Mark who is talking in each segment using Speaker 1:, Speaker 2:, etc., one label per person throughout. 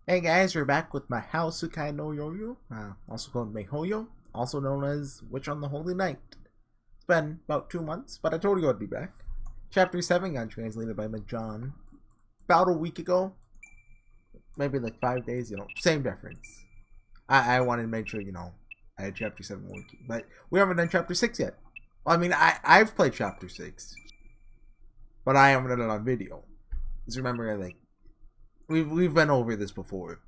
Speaker 1: Hey guys, we're back with Mahoutsukai no Yoru, also called Mahoyo, also known as Witch on the Holy Night. It's been about 2 months, but I told you I'd be back. Chapter 7 got translated by John about a week ago. Maybe like 5 days, same difference. I wanted to make sure, I had Chapter 7 working, but we haven't done Chapter 6 yet. Well, I mean, I've played Chapter 6, but I haven't done it on video. Just remember, We've been over this before.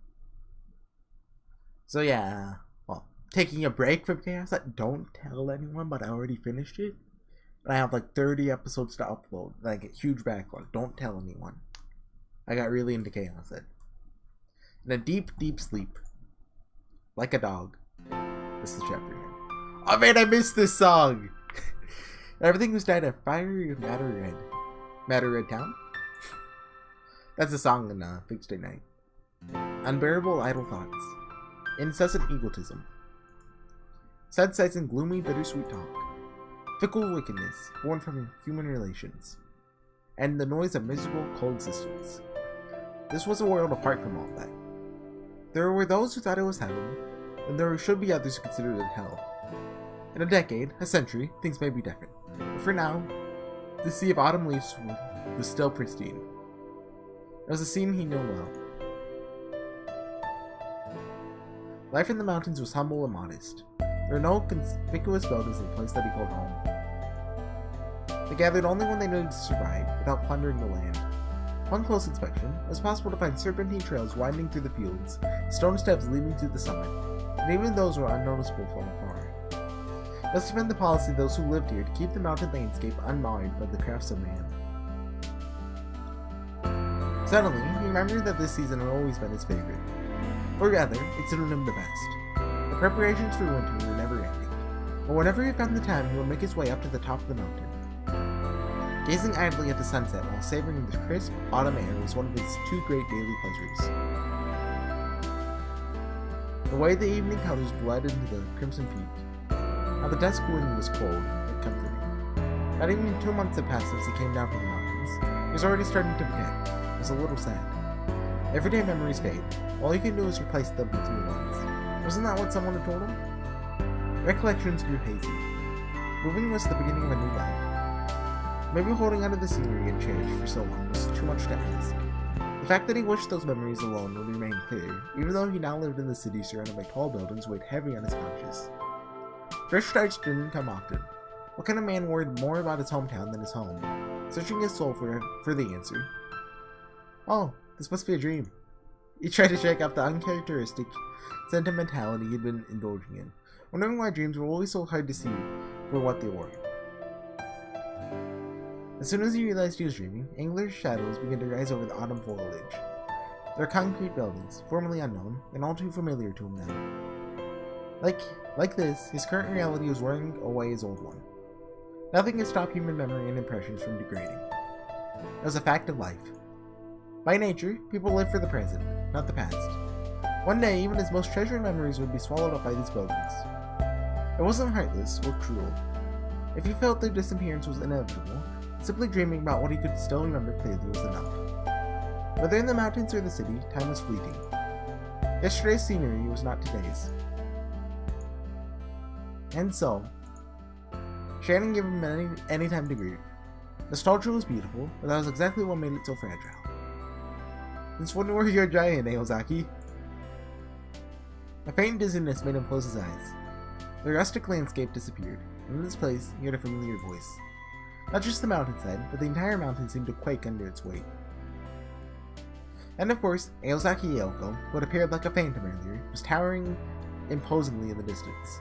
Speaker 1: So yeah, well, taking a break from Chaos. Don't tell anyone, but I already finished it. And I have like 30 episodes to upload, like a huge backlog. Don't tell anyone. I got really into Chaos then. In a deep, deep sleep. Like a dog. This is the chapter name. Oh man, I missed this song! Everything was dyed a fiery Matter Red Town? That's a song in Fixed Day Night. Unbearable idle thoughts. Incessant egotism. Sad sights and gloomy, bittersweet talk. Fickle wickedness, born from human relations. And the noise of miserable coexistence. This was a world apart from all that. There were those who thought it was heaven, and there should be others who considered it hell. In a decade, a century, things may be different. But for now, the sea of autumn leaves was still pristine. It was a scene he knew well. Life in the mountains was humble and modest. There were no conspicuous buildings in the place that he called home. They gathered only when they needed to survive, without plundering the land. Upon close inspection, it was possible to find serpentine trails winding through the fields, stone steps leading to the summit, and even those were unnoticeable from afar. It must have been the policy of those who lived here to keep the mountain landscape unmarred by the crafts of man. Suddenly, he remembered that this season had always been his favorite. Or rather, it suited him the best. The preparations for winter were never ending, but whenever he found the time, he would make his way up to the top of the mountain. Gazing idly at the sunset while savoring the crisp autumn air was one of his two great daily pleasures. The way the evening colors bled into the crimson peak, how the dusk wind was cold and comforting. Not even 2 months had passed since he came down from the mountains. He was already starting to forget. It was a little sad. Everyday memories fade. All you can do is replace them with new ones. Wasn't that what someone had told him? Recollections grew hazy. Moving was the beginning of a new life. Maybe holding onto the scenery and change for so long was too much to ask. The fact that he wished those memories alone would remain clear, even though he now lived in the city surrounded by tall buildings weighed heavy on his conscience. Fresh starts didn't come often. What kind of man worried more about his hometown than his home? Searching his soul for the answer. Oh, this must be a dream. He tried to shake off the uncharacteristic sentimentality he'd been indulging in, wondering why dreams were always so hard to see for what they were. As soon as he realized he was dreaming, angular shadows began to rise over the autumn foliage. There were concrete buildings, formerly unknown, and all too familiar to him now. Like this, his current reality was wearing away his old one. Nothing could stop human memory and impressions from degrading. It was a fact of life. By nature, people live for the present, not the past. One day, even his most treasured memories would be swallowed up by these buildings. It wasn't heartless or cruel. If he felt their disappearance was inevitable, simply dreaming about what he could still remember clearly was enough. Whether in the mountains or the city, time was fleeting. Yesterday's scenery was not today's. And so, Shannon gave him any time to grieve. Nostalgia was beautiful, but that was exactly what made it so fragile. Since when were you a giant, Aozaki? A faint dizziness made him close his eyes. The rustic landscape disappeared, and in its place, he heard a familiar voice. Not just the mountainside, but the entire mountain seemed to quake under its weight. And of course, Aozaki Aoko, who had appeared like a phantom earlier, was towering imposingly in the distance.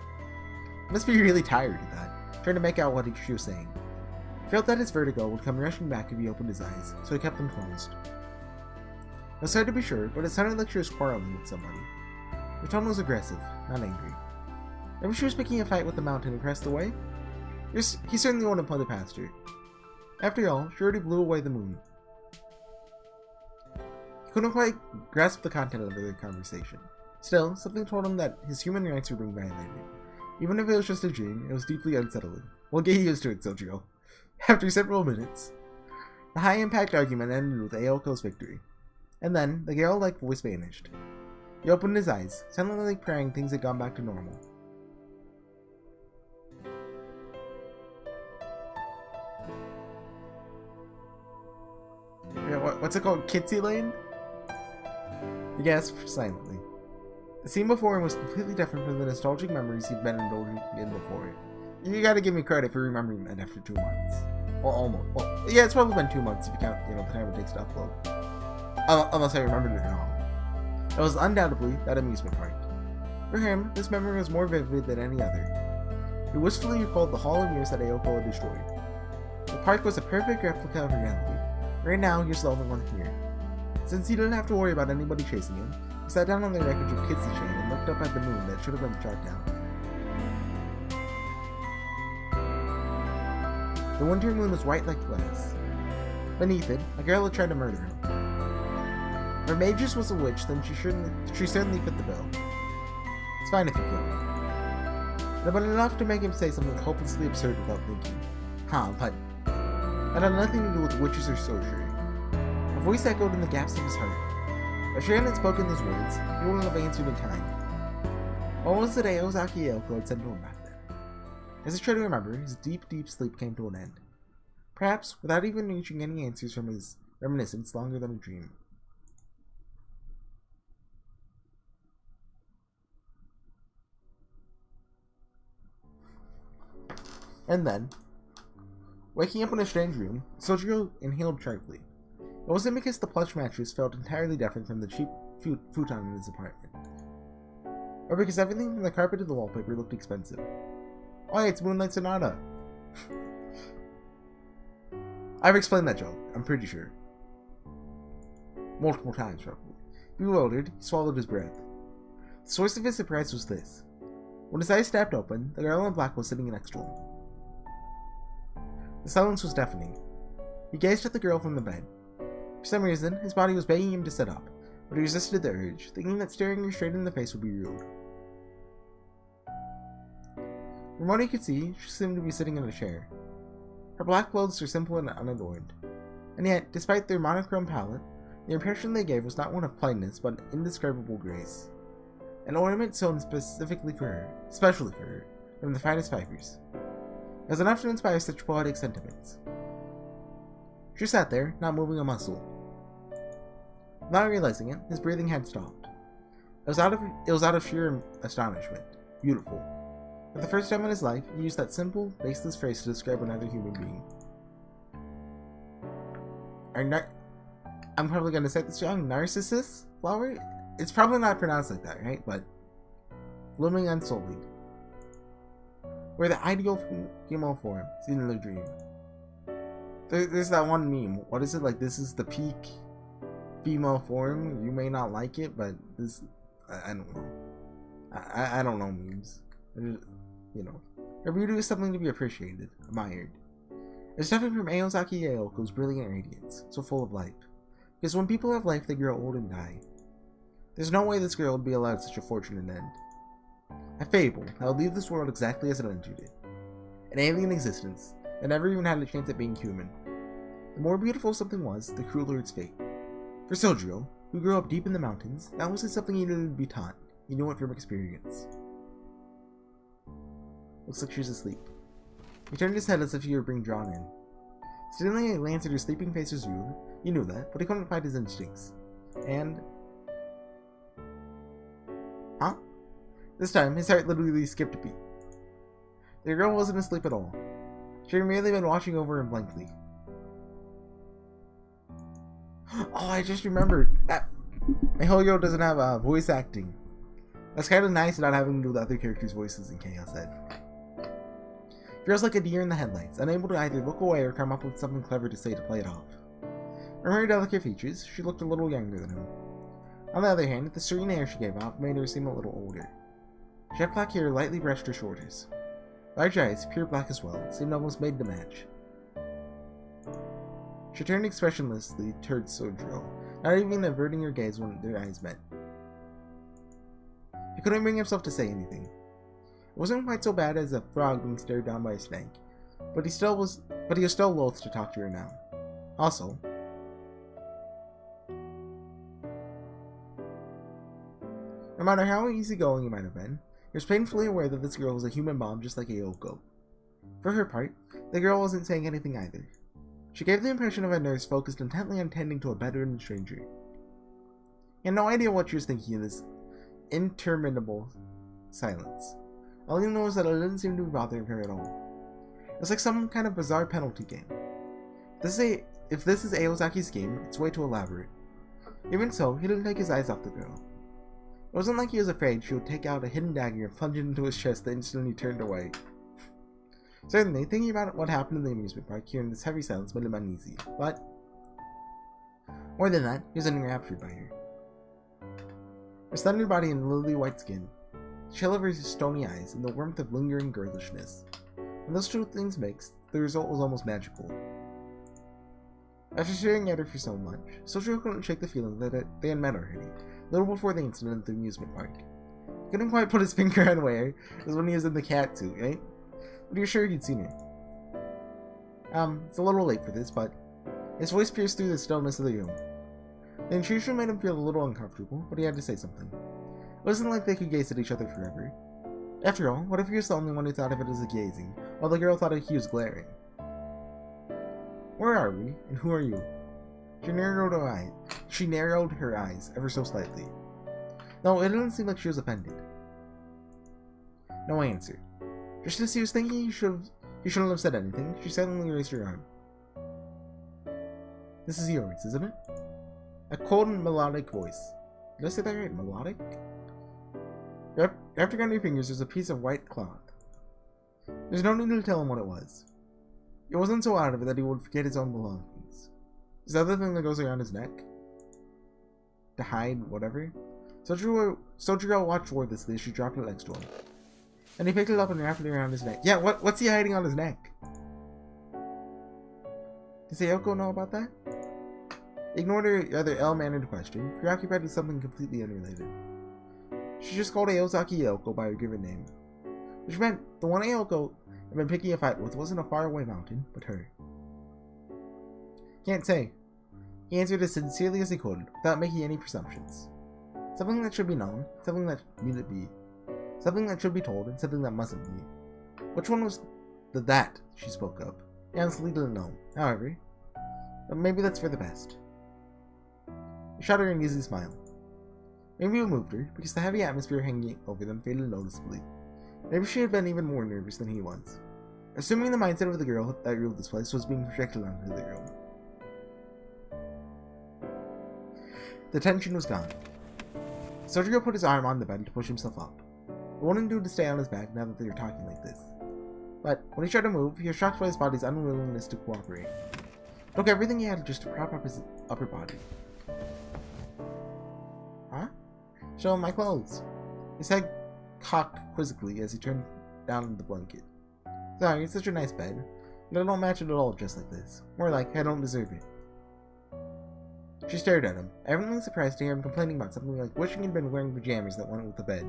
Speaker 1: He must be really tired, he thought, trying to make out what she was saying. He felt that his vertigo would come rushing back if he opened his eyes, so he kept them closed. It was hard to be sure, but it sounded like she was quarreling with somebody. Her tone was aggressive, not angry. Maybe she was picking a fight with the mountain across the way? He certainly wouldn't have put it past her. After all, she already blew away the moon. He couldn't quite grasp the content of their conversation. Still, something told him that his human rights were being violated. Even if it was just a dream, it was deeply unsettling. We'll get used to it, Soujuurou. After several minutes, the high-impact argument ended with Aoko's victory. And then, the Gale-like voice vanished. He opened his eyes, silently praying things had gone back to normal. What's it called? Kitsy Lane? He gasped silently. The scene before him was completely different from the nostalgic memories he'd been indulging in before. You gotta give me credit for remembering that after 2 months. Well, almost. Well, yeah, it's probably been 2 months if you count, the time it takes to upload. Unless I remembered it wrong. It was undoubtedly that amusement park. For him, this memory was more vivid than any other. He wistfully recalled the Hall of Mirrors that Ayoko had destroyed. The park was a perfect replica of reality. Right now, he was the only one here. Since he didn't have to worry about anybody chasing him, he sat down on the wreckage of Kitsy Chain and looked up at the moon that should have been shot down. The winter moon was white like glass. Beneath it, a girl had tried to murder him. If her magus was a witch, then she certainly fit the bill. It's fine if you kill me. But enough to make him say something hopelessly absurd without thinking. But that had nothing to do with witches or sorcery. A voice echoed in the gaps of his heart. If Sharon had spoken those words, he wouldn't have answered in time. What was it Ozaki Ayoko had said to him back then? As he tried to remember, his deep, deep sleep came to an end. Perhaps without even reaching any answers from his reminiscence longer than a dream. And then, waking up in a strange room, Soujuurou inhaled sharply. It wasn't because the plush mattress felt entirely different from the cheap futon in his apartment, or because everything from the carpet to the wallpaper looked expensive. Oh yeah, it's Moonlight Sonata. I've explained that joke, I'm pretty sure. Multiple times, probably. Bewildered, he swallowed his breath. The source of his surprise was this. When his eyes snapped open, the girl in black was sitting next to him. The silence was deafening. He gazed at the girl from the bed. For some reason, his body was begging him to sit up, but he resisted the urge, thinking that staring her straight in the face would be rude. From what he could see, she seemed to be sitting in a chair. Her black clothes were simple and unadorned, and yet, despite their monochrome palette, the impression they gave was not one of plainness, but indescribable grace. An ornament sewn specially for her, from the finest fibers. It was enough to inspire such poetic sentiments. She sat there, not moving a muscle. Without realizing it, his breathing had stopped. It was out of sheer astonishment. Beautiful. For the first time in his life, he used that simple, baseless phrase to describe another human being. I'm probably gonna say this wrong. Narcissus flower? It's probably not pronounced like that, right? But blooming unsullied. Where the ideal female form seen in a dream. There's that one meme. What is it? Like, this is the peak female form. You may not like it, but this... I don't know. I don't know memes. Her beauty is something to be appreciated, admired. It's different from Ozaki Ayoko's brilliant radiance, so full of life. Because when people have life, they grow old and die. There's no way this girl would be allowed such a fortunate end. A fable that would leave this world exactly as it entered it. An alien existence that never even had a chance at being human. The more beautiful something was, the crueler its fate. For Soujuurou, who grew up deep in the mountains, that wasn't something he needed to be taught. He knew it from experience. Looks like she's asleep. He turned his head as if he were being drawn in. Stealing a glance at her sleeping face was rude. He knew that, but he couldn't fight his instincts. And... Huh? This time, his heart literally skipped a beat. The girl wasn't asleep at all. She had merely been watching over him blankly. Oh, I just remembered that Mahoutsukai doesn't have voice acting. That's kind of nice not having to do the other characters' voices in Chaos Head. Feels like a deer in the headlights, unable to either look away or come up with something clever to say to play it off. From her delicate features, she looked a little younger than him. On the other hand, the serene air she gave off made her seem a little older. Jet black hair lightly brushed her shoulders. Large eyes, pure black as well, seemed almost made to match. She turned expressionlessly towards Soujuurou, not even averting her gaze when their eyes met. He couldn't bring himself to say anything. It wasn't quite so bad as a frog being stared down by a snake, but he was still loath to talk to her now. Also, No matter how easygoing he might have been, he was painfully aware that this girl was a human bomb just like Ayoko. For her part, the girl wasn't saying anything either. She gave the impression of a nurse focused intently on tending to a bedridden stranger. He had no idea what she was thinking in this interminable silence. All he knew was that it didn't seem to be bothering her at all. It was like some kind of bizarre penalty game. If this is Aozaki's game, it's way too elaborate. Even so, he didn't take his eyes off the girl. It wasn't like he was afraid she would take out a hidden dagger and plunge it into his chest the instant he turned away. Certainly, thinking about what happened in the amusement park here in this heavy silence made him uneasy, but more than that, he was enraptured by her. Her slender body and lily-white skin, the chill of her stony eyes, and the warmth of lingering girlishness. When those two things mixed, the result was almost magical. After staring at her for so much, Soujuurou couldn't shake the feeling that they had met already, a little before the incident at the amusement park. He couldn't quite put his finger on where, it was when he was in the cat suit, right? But he was sure he'd seen her. It's a little late for this, but his voice pierced through the stillness of the room. The intrusion made him feel a little uncomfortable, but he had to say something. It wasn't like they could gaze at each other forever. After all, what if he was the only one who thought of it as a gazing, while the girl thought he was glaring? Where are we, and who are you? She narrowed her eyes, ever so slightly. No, it didn't seem like she was offended. No answer. Just as he was thinking he shouldn't have said anything, she suddenly raised her arm. This is yours, isn't it? A cold and melodic voice. Did I say that right? Melodic? Wrapped around her fingers was a piece of white cloth. There's no need to tell him what it was. It wasn't so out of it that he would forget his own belongings. Is the other thing that goes around his neck? To hide whatever? Soujuurou watched wordlessly as she dropped it next to him. And he picked it up and wrapped it around his neck. Yeah, what's he hiding on his neck? Does Ayoko know about that? He ignored her rather ill-mannered question, preoccupied with something completely unrelated. She just called Ayoko by her given name. Which meant the one Ayoko had been picking a fight with wasn't a faraway mountain, but her. Can't say. He answered as sincerely as he could, without making any presumptions. Something that should be known, something that needn't be. Something that should be told, and something that mustn't be. Which one was the that she spoke of? He honestly didn't know. However, but maybe that's for the best. He shot her an easy smile. Maybe it moved her, because the heavy atmosphere hanging over them faded noticeably. Maybe she had been even more nervous than he was. Assuming the mindset of the girl that ruled this place was being projected onto the room. The tension was gone. Soujuurou put his arm on the bed to push himself up. It wouldn't do to stay on his back now that they were talking like this. But when he tried to move, he was shocked by his body's unwillingness to cooperate. It took everything he had just to prop up his upper body. Huh? Show him my clothes. His head cocked quizzically as he turned down the blanket. Sorry, it's such a nice bed, but I don't match it at all just like this. More like, I don't deserve it. She stared at him, evidently surprised to hear him complaining about something like wishing he'd been wearing pajamas that went with the bed.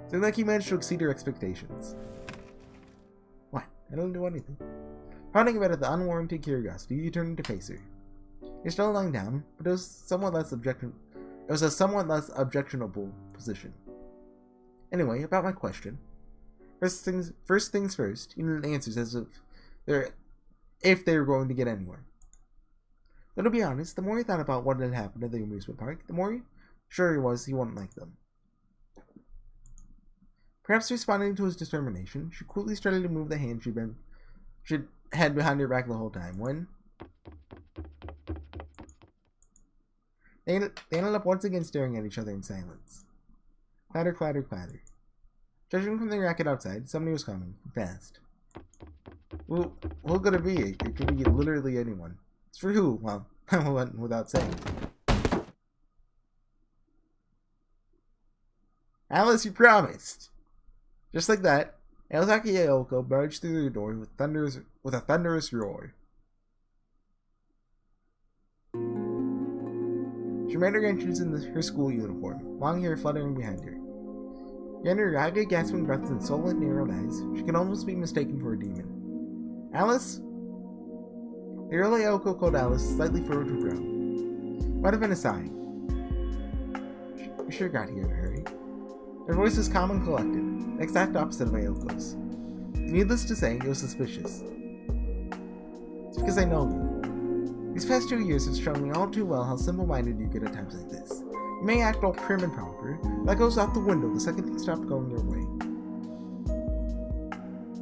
Speaker 1: Seemed like he managed to exceed her expectations. What? I don't do anything. Pounding about at the unwarranted curiosity, he turned to face her. You're still lying down, but it was a somewhat less objectionable position. Anyway, about my question. First things first, he needed answers as if they were going to get anywhere. Though to be honest, the more he thought about what had happened at the amusement park, the more sure he was he wouldn't like them. Perhaps responding to his determination, she coolly started to move the hand she'd had behind her back the whole time, when they ended up once again staring at each other in silence. Clatter, clatter, clatter. Judging from the racket outside, somebody was coming, fast. Who could it be? It could be literally anyone. It's for who? Well, I went without saying. Alice, you promised! Just like that, Ayoko barged through the door with a thunderous roar. She made her entrance in her school uniform, long hair fluttering behind her. Yet her ragged, gasping breaths and sullen, narrowed eyes, she could almost be mistaken for a demon. Alice? The girl Ayoko called Alice slightly furrowed her brow. Might have been a sigh. You sure got here in a hurry. Her voice was calm and collected, the exact opposite of Ayoko's. Needless to say, it was suspicious. It's because I know you. These past 2 years have shown me all too well how simple-minded you get at times like this. You may act all prim and proper, but that goes out the window the second things stop going your way.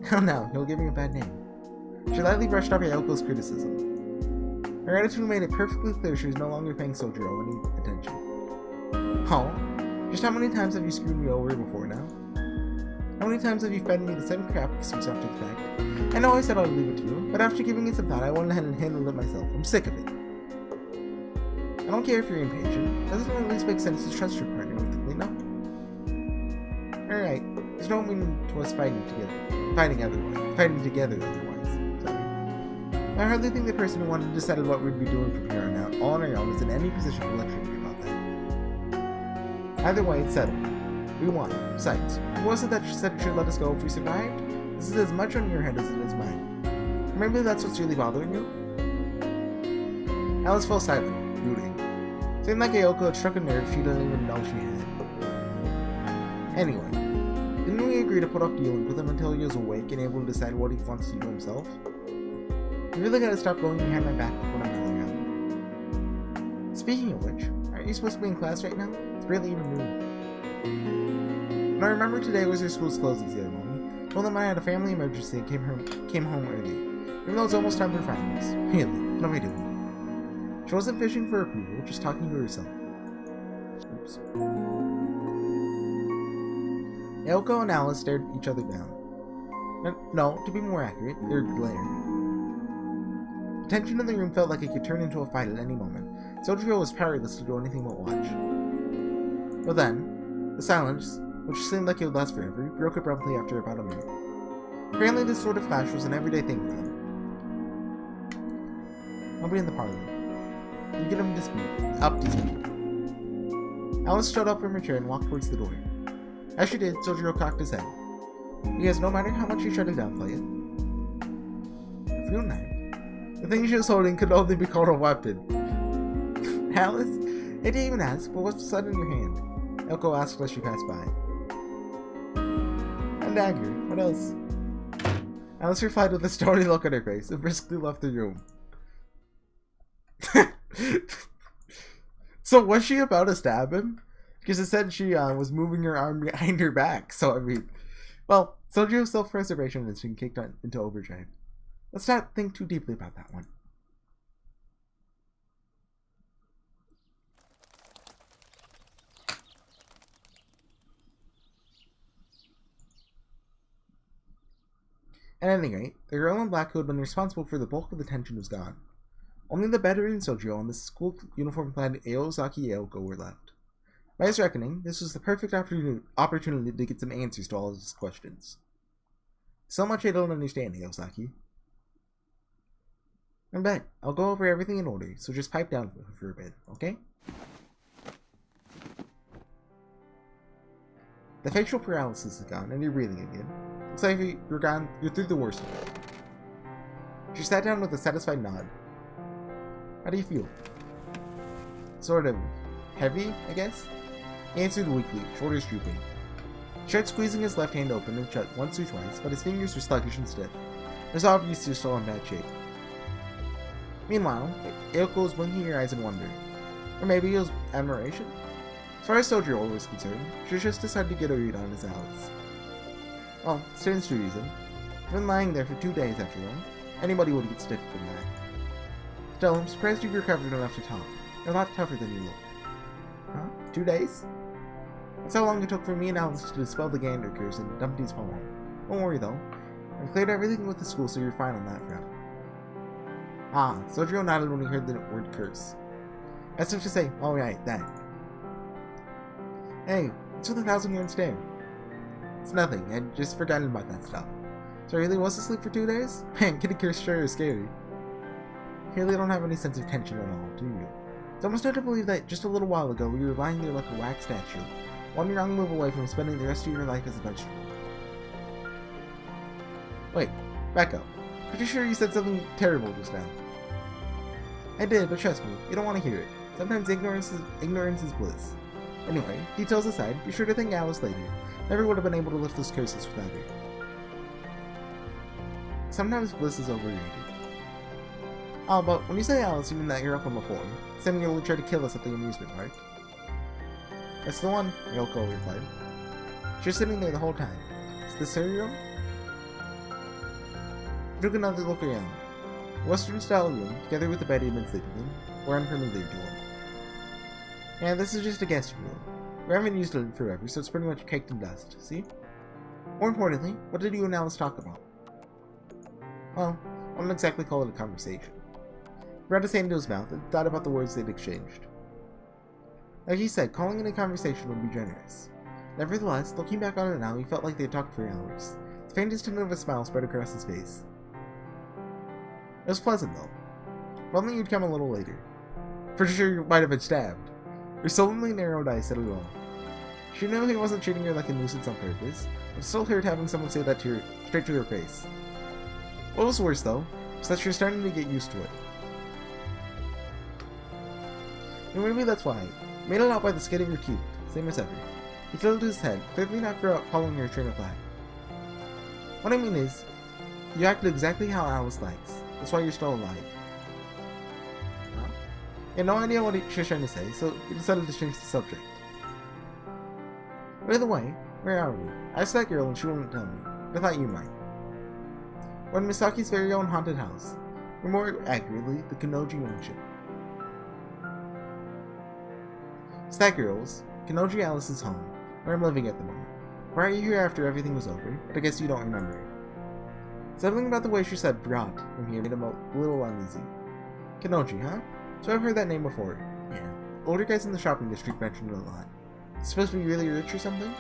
Speaker 1: How now, he'll give me a bad name. She lightly brushed off Ayoko's criticism. Her attitude made it perfectly clear she was no longer paying Soujuurou any attention. Oh? Just how many times have you screwed me over before now? How many times have you fed me the same crap excuse after the fact? I know I said I'd leave it to you, but after giving it some thought, I went ahead and handled it myself. I'm sick of it. I don't care if you're impatient. Doesn't it at least make sense to trust your partner with the cleanup? Alright, there's no meaning to us fighting together otherwise. Sorry. I hardly think the person who wanted to decide what we'd be doing from here on out, all on our own, is in any position to lecture me about that. Either way, it's settled. We won. Besides, who was it that said you should let us go if we survived? This is as much on your head as it is mine. Maybe that's what's really bothering you? Alice fell silent, brooding. Seemed like Ayoko had struck a nerve she didn't even know she had. Anyway, didn't we agree to put off dealing with him until he was awake and able to decide what he wants to do himself? You really gotta stop going behind my back when I'm not around. Speaking of which, aren't you supposed to be in class right now? It's barely even noon. And I remember today was her school's closing ceremony. Told them I had a family emergency and came home early. Even though it's almost time for finals. Really, what am I doing? She wasn't fishing for approval, just talking to herself. Oops. Ayoko and Alice stared each other down. No, to be more accurate, their glare. The tension in the room felt like it could turn into a fight at any moment. Soujuurou was powerless to do anything but watch. But then, the silence, which seemed like it would last forever, broke abruptly after about a minute. Apparently this sort of clash was an everyday thing for them. I'll be in the parlor. You get him up to speed. Alice stood up from her chair and walked towards the door. As she did, Soujuurou cocked his head. Because no matter how much she tried to downplay it, a fruit knife. The thing she was holding could only be called a weapon. Alice? I didn't even ask, but what's that in your hand? Ayoko asked as she passed by. A dagger. What else? Alice replied with a stony look on her face and briskly left the room. So was she about to stab him? Because it said she was moving her arm behind her back. So I mean, well, Soujuurou's self-preservation instinct kicked into overdrive. Let's not think too deeply about that one. At any rate, the girl in black who had been responsible for the bulk of the tension was gone. Only the veteran Soujuurou and the school uniform-clad Ayoko were left. By his reckoning, this was the perfect opportunity to get some answers to all of his questions. So much I don't understand, Ayosaki. I bet. I'll go over everything in order, so just pipe down for a bit, okay? The facial paralysis is gone, and you're breathing again. Looks like you're through the worst of it. She sat down with a satisfied nod. How do you feel? Sort of heavy, I guess? He answered weakly, shoulders drooping. He tried squeezing his left hand open and shut once or twice, but his fingers were sluggish and stiff. It was obvious he was still in bad shape. Meanwhile, Ayoko was blinking her eyes in wonder. Or maybe it was admiration? As far as Soujuurou was concerned, she just decided to get a read on his Alice. Well, stands to reason. I've been lying there for 2 days after all. Anybody would get stiff from that. Still, I'm surprised you've recovered enough to talk. You're a lot tougher than you look. Huh? 2 days? That's how long it took for me and Alice to dispel the gander curse and dump these home. Don't worry though. I've cleared everything with the school, so you're fine on that front. Ah, Soujuurou nodded when he heard the word curse. As if to say, alright, that. Hey, what's with the 1,000-year stare? It's nothing, I'd just forgotten about that stuff. So I really was asleep for 2 days? Man, getting cursed sure is scary. You really don't have any sense of tension at all, do you? It's almost hard to believe that just a little while ago you were lying there like a wax statue, one wrong move away from spending the rest of your life as a vegetable. Wait, back up. Pretty sure you said something terrible just now. I did, but trust me, you don't want to hear it. Sometimes ignorance is bliss. Anyway, details aside, be sure to thank Alice later. Never would have been able to lift those curses without her. Sometimes bliss is overrated. Oh, but when you say Alice, you mean that girl from before. Same girl who tried to kill us at the amusement park. That's the one, Yoko replied. She was sitting there the whole time. Is this her room? We took another look around. A Western-style room, together with the bed he had been sleeping in, were unfamiliar to him. Yeah, this is just a guest room. We haven't used it in forever, so it's pretty much caked in dust, see? More importantly, what did you and Alice talk about? Well, I wouldn't exactly call it a conversation. He brought his hand to his mouth and thought about the words they'd exchanged. Like he said, calling it a conversation would be generous. Nevertheless, looking back on it now, he felt like they had talked for hours. The faintest hint of a smile spread across his face. It was pleasant, though. If only you'd come a little later. For sure you might have been stabbed. Her sullenly narrowed eyes said it all. She knew he wasn't treating her like a nuisance on purpose, but still hurt having someone say that to her, straight to her face. What was worse, though, was that she was starting to get used to it. And maybe that's why. Made it out by the skin of your teeth, same as ever. He tilted his head, clearly not following her train of thought. What I mean is, you acted exactly how Alice likes. That's why you're still alive. Huh? He had no idea what she was trying to say, so he decided to change the subject. By the way, where are we? I asked that girl and she wouldn't tell me, but I thought you might. We're in Misaki's very own haunted house, or more accurately, the Kanoji Mansion. It's that girl's, Kanoji Alice's home, where I'm living at the moment. Why are you here after everything was over? But I guess you don't remember. Something about the way she said brought from here made him a little uneasy. Kanoji, huh? So I've heard that name before. Yeah. Older guys in the shopping district mentioned it a lot. It's supposed to be really rich or something?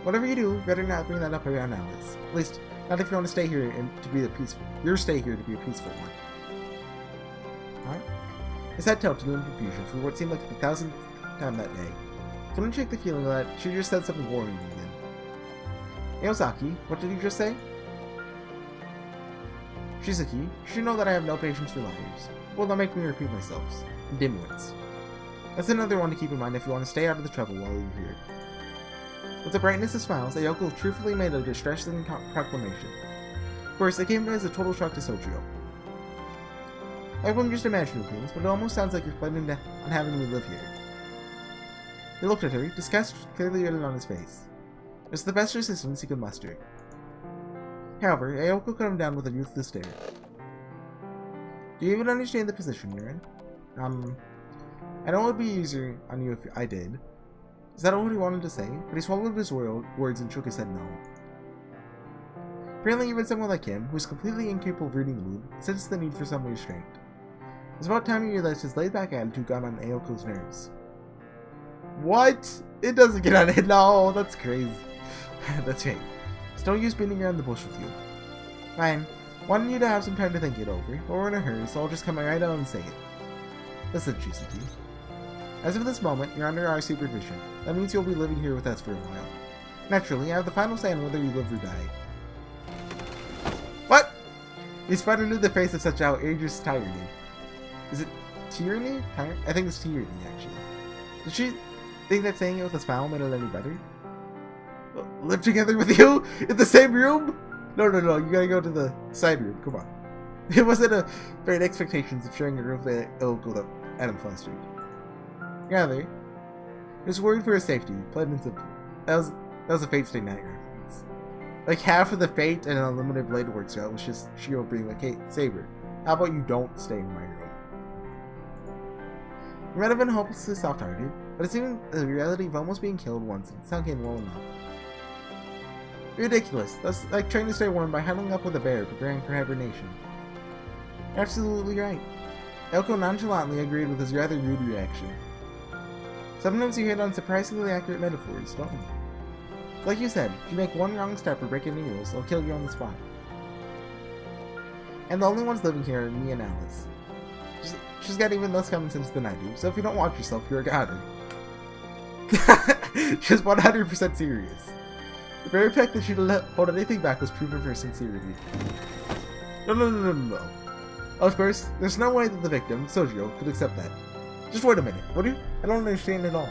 Speaker 1: Whatever you do, better not bring that up around Alice. At least, not if you want to stay here and to be the peaceful. Your stay here to be a peaceful one. Huh? His head tilted in confusion for what seemed like the 1000th time that day. Couldn't shake the feeling that she just said something worrying again. Miyazaki, what did you just say? Shizuki, you should know that I have no patience for liars. Well, don't make me repeat myself. Dimwits. That's another one to keep in mind if you want to stay out of the trouble while you're here. With the brightness of smiles, Ayoko truthfully made a distressing proclamation. Of course, it came as a total shock to Soujuurou. Everyone just imagining things, but it almost sounds like you're planning on having me live here. He looked at her, disgust clearly written on his face. It was the best resistance he could muster. However, Ayoko cut him down with a ruthless stare. Do you even understand the position you're in? I know it would be easier on you if I did. Is that what he wanted to say? But he swallowed his words and shook his head no. Apparently even someone like him, who is completely incapable of reading the mood, sensed the need for some restraint. It's about time he realized his laid-back attitude got on Ayoko's nerves. What? It doesn't get on it. No, that's crazy. That's right. It's no use beating around the bush with you. Fine. Wanted you to have some time to think it over, but we're in a hurry, so I'll just come right out and say it. Listen, Shizuki. As of this moment, you're under our supervision. That means you'll be living here with us for a while. Naturally, I have the final say on whether you live or die. What? He spun into the face of such outrageous tyranny. Is it tyranny? I think it's tyranny, actually. Did she think that saying it with a smile made it any better? Live together with you? In the same room? No, you gotta go to the side room, come on. It wasn't a great expectations of sharing a room with Ayoko that Adam flustered. Rather, he was worried for his safety, plain and simple. That was a Fate Stay Night reference. Like half of the Fate and Unlimited Blade works out was just Shiro being like, hey, Saber, how about you don't stay in my room? He might have been hopelessly soft-hearted, but it seemed the reality of almost being killed once and sunk in well enough. Ridiculous. That's like trying to stay warm by huddling up with a bear preparing for hibernation. Absolutely right. Ayoko nonchalantly agreed with his rather rude reaction. Sometimes you hit on surprisingly accurate metaphors, don't you? Like you said, if you make one wrong step or break any rules, they'll kill you on the spot. And the only ones living here are me and Alice. She's got even less common sense than I do, so if you don't watch yourself, you're a goddard. She's 100% serious. The very fact that she didn't hold anything back was proof of her sincerity. No. Of course, there's no way that the victim, Soujuurou, could accept that. Just wait a minute, would you? I don't understand at all.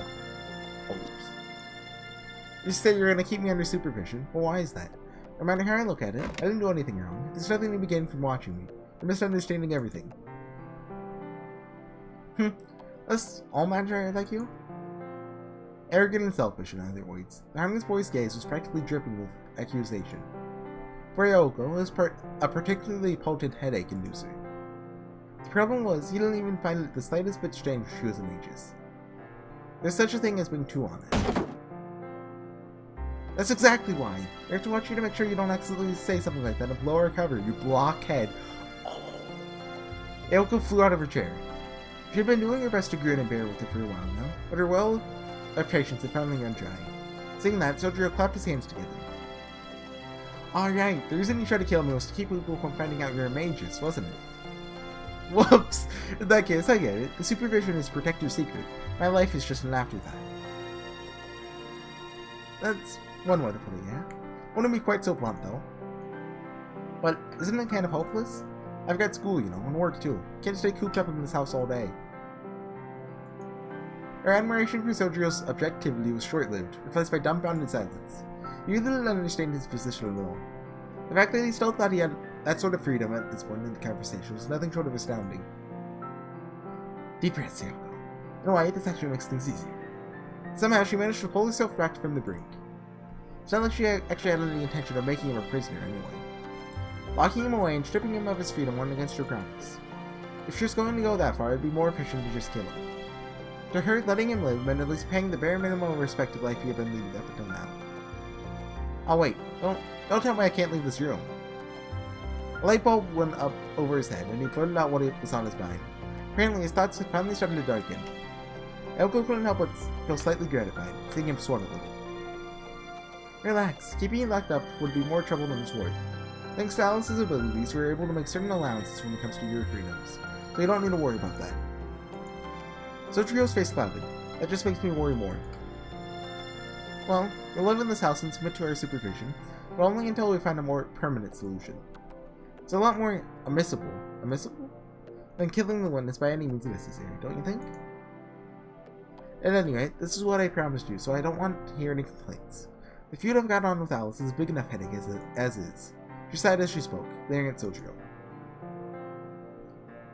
Speaker 1: You say you're gonna keep me under supervision, but why is that? No matter how I look at it, I didn't do anything wrong. There's nothing to be gained from watching me. You're misunderstanding everything. That's all magi like you? Arrogant and selfish, in other words. The harmless boy's gaze was practically dripping with accusation. For Yoko, it was a particularly potent headache inducer. The problem was, he didn't even find it the slightest bit strange she was a magus. There's such a thing as being too honest. That's exactly why. We have to watch you to make sure you don't accidentally say something like that and blow our cover, you blockhead. Oh. Yoko flew out of her chair. She had been doing her best to grin and bear with it for a while now, but her well of patience had finally run dry. Seeing that, Soujuurou clapped his hands together. Alright, the reason you tried to kill me was to keep people from finding out you're a magus, wasn't it? Whoops! In that case, I get it. The supervision is to protect your secret. My life is just an afterthought. That's one way to put it, yeah? Wouldn't be quite so blunt, though. But isn't it kind of hopeless? I've got school, you know, and work too. Can't stay cooped up in this house all day. Her admiration for Soujurou's objectivity was short-lived, replaced by dumbfounded silence. You didn't understand his position at all. The fact that he still thought he had that sort of freedom at this point in the conversation was nothing short of astounding. Deep breaths, Yoko. In a way, this actually makes things easier. Somehow, she managed to pull herself back from the brink. It's not like she actually had any intention of making him a prisoner anyway. Locking him away and stripping him of his freedom went against her promise. If she was going to go that far, it'd be more efficient to just kill him. To her, letting him live meant at least paying the bare minimum of respect of life he had been leading up until now. Oh wait, don't tell me I can't leave this room. A light bulb went up over his head, and he blurted out what was on his mind. Apparently, his thoughts had finally started to darken. Yoko couldn't help but feel slightly gratified, seeing him sweat a little. Relax, keeping you locked up would be more trouble than it's worth. Thanks to Alice's abilities, we were able to make certain allowances when it comes to your freedoms, so you don't need to worry about that. Soujurou's face clouded. That just makes me worry more. Well, we'll live in this house and submit to our supervision, but only until we find a more permanent solution. It's a lot more admissible, than killing the witness by any means necessary, don't you think? At any rate, this is what I promised you, so I don't want to hear any complaints. The feud I've got on with Alice is a big enough headache as is. She sighed as she spoke, glaring at Soujuurou.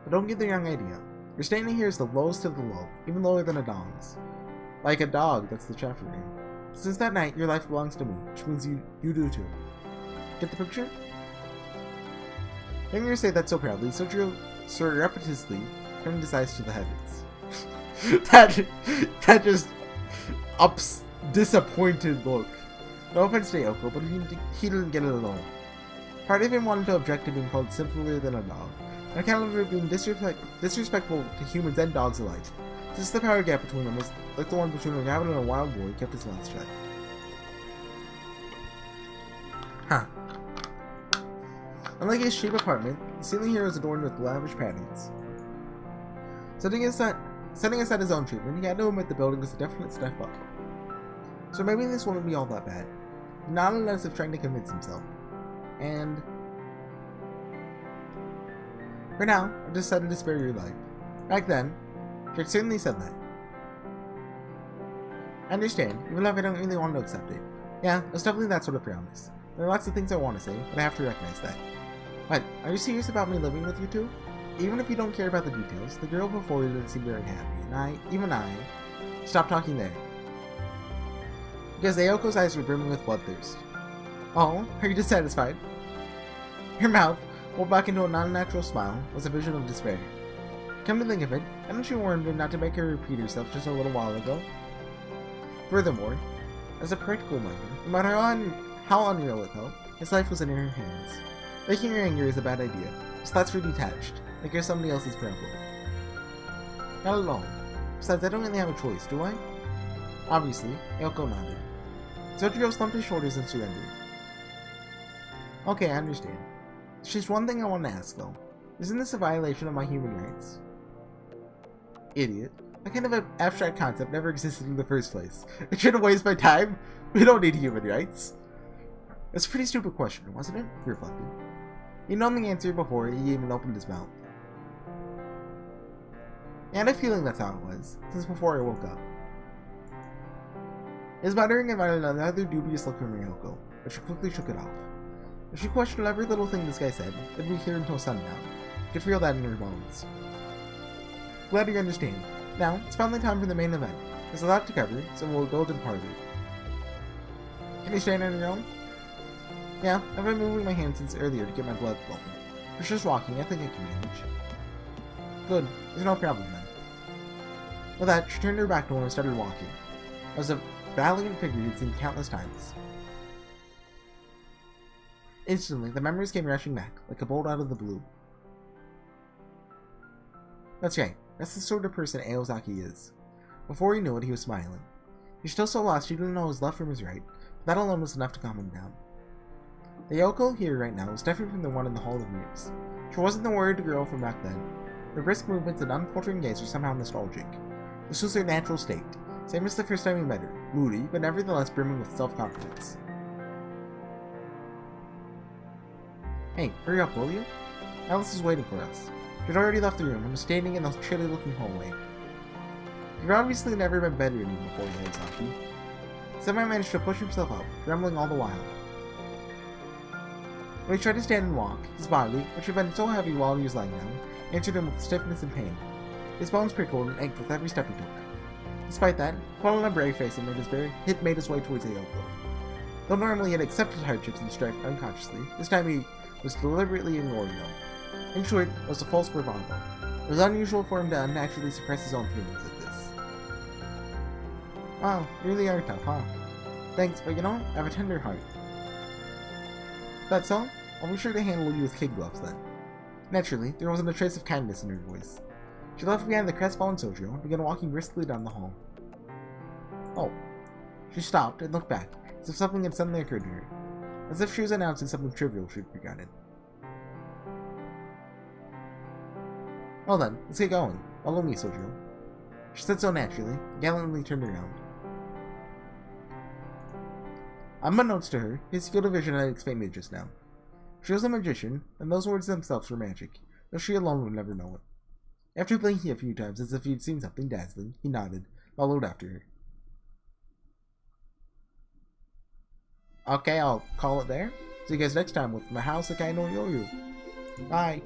Speaker 1: But don't get the wrong idea. Your standing here is the lowest of the low, even lower than a dog's. Like a dog, that's the chapter name. Since that night, your life belongs to me, which means you do too. Get the picture? Hearing her say that so proudly, Soujuurou surreptitiously turned his eyes to the heavens. that just ups disappointed look. No offense to Yoko, but he didn't get it at all. Part of him wanted to object to being called simpler than a dog, on account of it being disrespectful to humans and dogs alike. Since the power gap between them was like the one between a rabbit and a wild boy, kept his mouth shut. Huh. Unlike his cheap apartment, the ceiling here is adorned with lavish patterns. Setting aside his own treatment, he had to admit the building was a definite step up. So maybe this wouldn't be all that bad. Not unless of trying to convince himself. And for now, I decided to spare your life. Back then, Jake certainly said that. I understand, even if I don't really want to accept it. Yeah, it's definitely that sort of promise. There are lots of things I want to say, but I have to recognize that. But, are you serious about me living with you two? Even if you don't care about the details, the girl before you didn't seem very happy, and even I... Stop talking there. Because Aoko's eyes were brimming with bloodthirst. Oh, are you dissatisfied? Her mouth, pulled back into a non-natural smile, was a vision of despair. Come to think of it, hadn't you warned her not to make her repeat herself just a little while ago? Furthermore, as a practical matter, no matter how unreal it felt, his life was in her hands. Making her angry is a bad idea. His thoughts were detached, like you're somebody else's problem. Not at all. Besides, I don't really have a choice, do I? Obviously, Yoko nodded. Soujuurou slumped his shoulders and surrendered. Okay, I understand. There's just one thing I want to ask, though. Isn't this a violation of my human rights? Idiot. That kind of an abstract concept never existed in the first place. I shouldn't waste my time. We don't need human rights. It's a pretty stupid question, wasn't it? He reflected. He'd known the answer before he even opened his mouth. I had a feeling that's how it was, since before I woke up. His muttering invited another dubious look from Ryoko, but she quickly shook it off. If she questioned every little thing this guy said, they'd be here until sundown. You could feel that in her bones. Glad you understand. Now, it's finally time for the main event. There's a lot to cover, so we'll go to the party. Can you stand on your own? Yeah, I've been moving my hands since earlier to get my blood flowing. If you're just walking, I think I can manage. Good, there's no problem then. With that, she turned her back to him and started walking. It was a valiant figure you'd seen countless times. Instantly, the memories came rushing back, like a bolt out of the blue. That's right, that's the sort of person Aozaki is. Before he knew it, he was smiling. He was still so lost he didn't know his left from his right, but that alone was enough to calm him down. The Yoko here right now was different from the one in the Hall of Mirrors. She wasn't the worried girl from back then. Her brisk movements and unfaltering gaze were somehow nostalgic. This was her natural state, same as the first time we met her, moody, but nevertheless brimming with self-confidence. Hey, hurry up, will you? Alice is waiting for us. She'd already left the room and was standing in the chilly-looking hallway. You've obviously never been better than me before, Aozaki. Somehow managed to push himself up, grumbling all the while. When he tried to stand and walk, his body, which had been so heavy while he was lying down, answered him with stiffness and pain. His bones prickled and ached with every step he took. Despite that, put on a brave face and made his way towards Ayoko. Though normally he had accepted hardships and strife unconsciously, this time he was deliberately ignoring them. In short, it was a false bravado. It was unusual for him to unnaturally suppress his own feelings like this. Wow, you really are tough, huh? Thanks, but you know, I have a tender heart. That's all? I'll be sure to handle you with kid gloves then. Naturally, there wasn't a trace of kindness in her voice. She left behind the crestfallen Soujuurou and began walking briskly down the hall. Oh. She stopped and looked back, as if something had suddenly occurred to her. As if she was announcing something trivial she'd forgotten. Well then, let's get going. Follow me, Soujuurou. She said so naturally, gallantly turned around. Unbeknownst to her, his field of vision had expanded just now. She was a magician, and those words themselves were magic, though she alone would never know it. After blinking a few times as if he'd seen something dazzling, he nodded, followed after her. Okay, I'll call it there. See you guys next time with Mahoutsukai no Yoru. Bye!